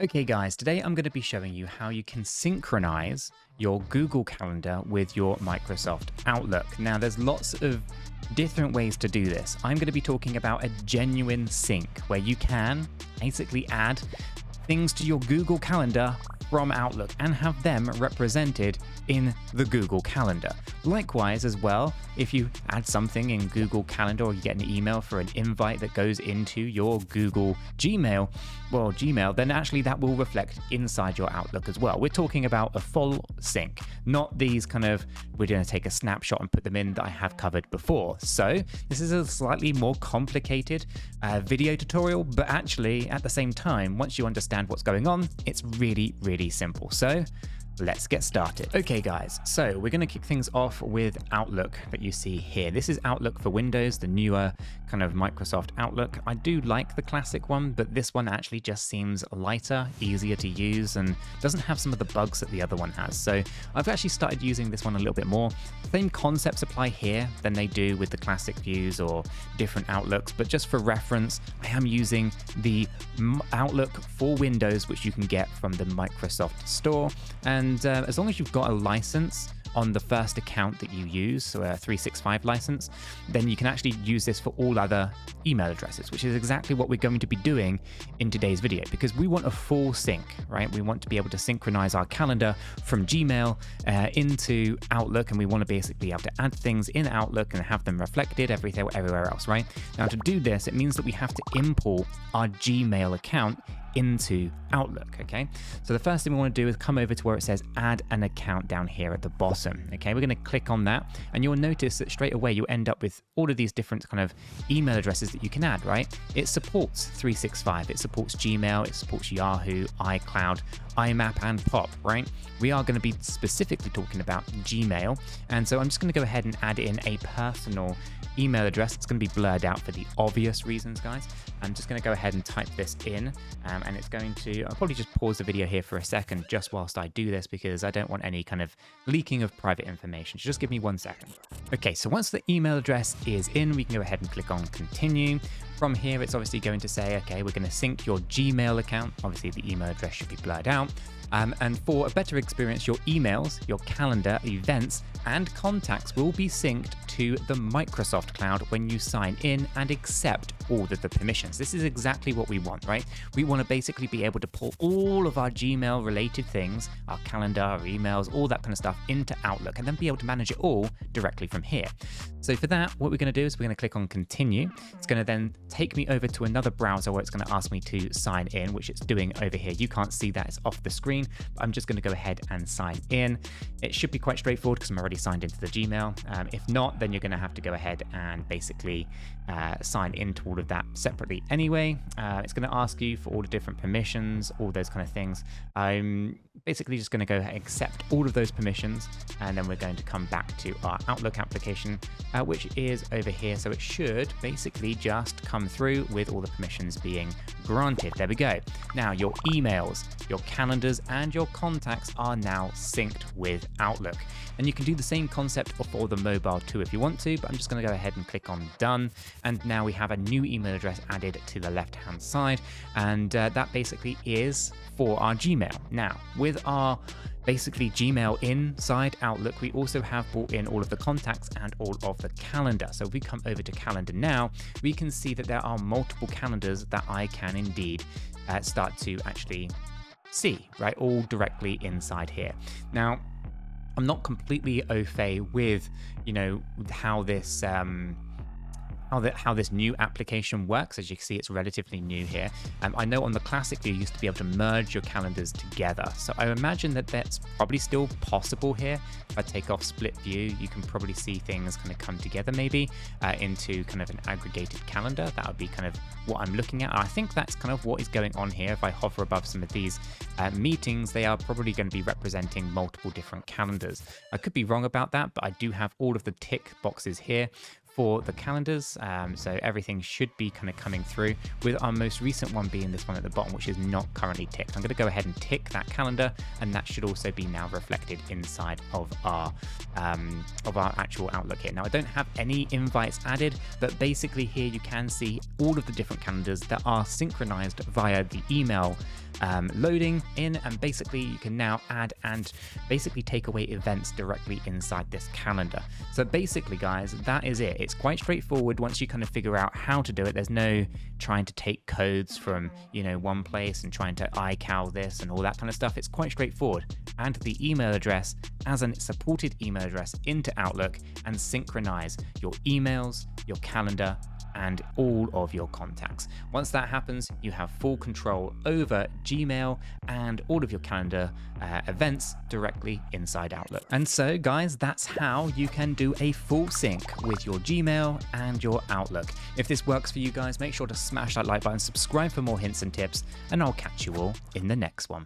Okay guys, today I'm going to be showing you how you can synchronize your Google Calendar with your Microsoft Outlook. Now there's lots of different ways to do this. I'm going to be talking about a genuine sync where you can basically add things to your Google Calendar from Outlook and have them represented in the Google Calendar. Likewise as well, if you add something in Google Calendar or you get an email for an invite that goes into your Google Gmail, then actually that will reflect inside your Outlook as well. We're talking about a full sync, not these we're going to take a snapshot and put them in that I have covered before. So this is a slightly more complicated video tutorial, but actually at the same time, once you understand what's going on, it's really simple. So let's get started. Okay guys, so we're going to kick things off with Outlook that you see here. This is Outlook for Windows, the newer kind of Microsoft Outlook. I do like the classic one, but this one actually just seems lighter, easier to use, and doesn't have some of the bugs that the other one has. So I've actually started using this one a little bit more. Same concepts apply here than they do with the classic views or different Outlooks, but just for reference, I am using the Outlook for Windows, which you can get from the Microsoft Store. And as long as you've got a license on the first account that you use, so a 365 license, then you can actually use this for all other email addresses, which is exactly what we're going to be doing in today's video, because we want a full sync, right? We want to be able to synchronize our calendar from Gmail into Outlook, and we want to basically be able to add things in Outlook and have them reflected everywhere else, right? Now to do this, it means that we have to import our Gmail account into Outlook, okay? So the first thing we want to do is come over to where it says add an account down here at the bottom, okay? We're going to click on that, and you'll notice that straight away you'll end up with all of these different kind of email addresses that you can add, right? It supports 365, it supports Gmail, it supports Yahoo, iCloud, IMAP, and Pop, right? We are going to be specifically talking about Gmail, and so I'm just going to go ahead and add in a personal email address. It's going to be blurred out for the obvious reasons, guys. I'm just going to go ahead and type this in, and it's going to, I'll probably just pause the video here for a second just whilst I do this, because I don't want any kind of leaking of private information. So just give me 1 second. Okay, so once the email address is in, we can go ahead and click on continue. From here, it's obviously going to say, okay, we're going to sync your Gmail account. Obviously, the email address should be blurred out. And for a better experience, your emails, your calendar, events, and contacts will be synced to the Microsoft Cloud when you sign in and accept all of the permissions. This is exactly what we want, right? We want to basically be able to pull all of our Gmail related things, our calendar, our emails, all that kind of stuff into Outlook, and then be able to manage it all directly from here. So for that, what we're going to do is we're going to click on continue. It's going to then take me over to another browser where it's going to ask me to sign in, which it's doing over here. You can't see that, it's off the screen, but I'm just going to go ahead and sign in. It should be quite straightforward because I'm already signed into the Gmail. If not, then you're going to have to go ahead and basically sign into all of that separately anyway. It's going to ask you for all the different permissions, all those kind of things. I'm basically just going to go ahead and accept all of those permissions, and then we're going to come back to our Outlook application, which is over here. So it should basically just come through with all the permissions being granted. There we go. Now your emails, your calendars, and your contacts are now synced with Outlook. And you can do the same concept for the mobile too if you want to, but I'm just going to go ahead and click on done. And now we have a new email address added to the left-hand side, and that basically is for our Gmail. Now, with our basically Gmail inside Outlook, we also have brought in all of the contacts and all of the calendar. So if we come over to calendar now, we can see that there are multiple calendars that I can indeed start to actually see, right? All directly inside here. Now, I'm not completely au fait with, how this how this new application works. As you can see, it's relatively new here. I know on the classic view, you used to be able to merge your calendars together. So I imagine that that's probably still possible here. If I take off split view, you can probably see things kind of come together maybe into kind of an aggregated calendar. That would be kind of what I'm looking at. And I think that's kind of what is going on here. If I hover above some of these meetings, they are probably going to be representing multiple different calendars. I could be wrong about that, but I do have all of the tick boxes here for the calendars. So everything should be kind of coming through, with our most recent one being this one at the bottom, which is not currently ticked. I'm going to go ahead and tick that calendar, and that should also be now reflected inside of our actual Outlook here. Now, I don't have any invites added, but basically here you can see all of the different calendars that are synchronized via the email loading in, and basically you can now add and basically take away events directly inside this calendar. So basically, guys, that is it. It's quite straightforward once you kind of figure out how to do it. There's no trying to take codes from, one place and trying to iCal this and all that kind of stuff. It's quite straightforward. Add the email address as a supported email address into Outlook and synchronize your emails, your calendar, and all of your contacts. Once that happens, you have full control over Gmail and all of your calendar events directly inside Outlook. And so, guys, that's how you can do a full sync with your Gmail and your Outlook. If this works for you guys, make sure to smash that like button, subscribe for more hints and tips, and I'll catch you all in the next one.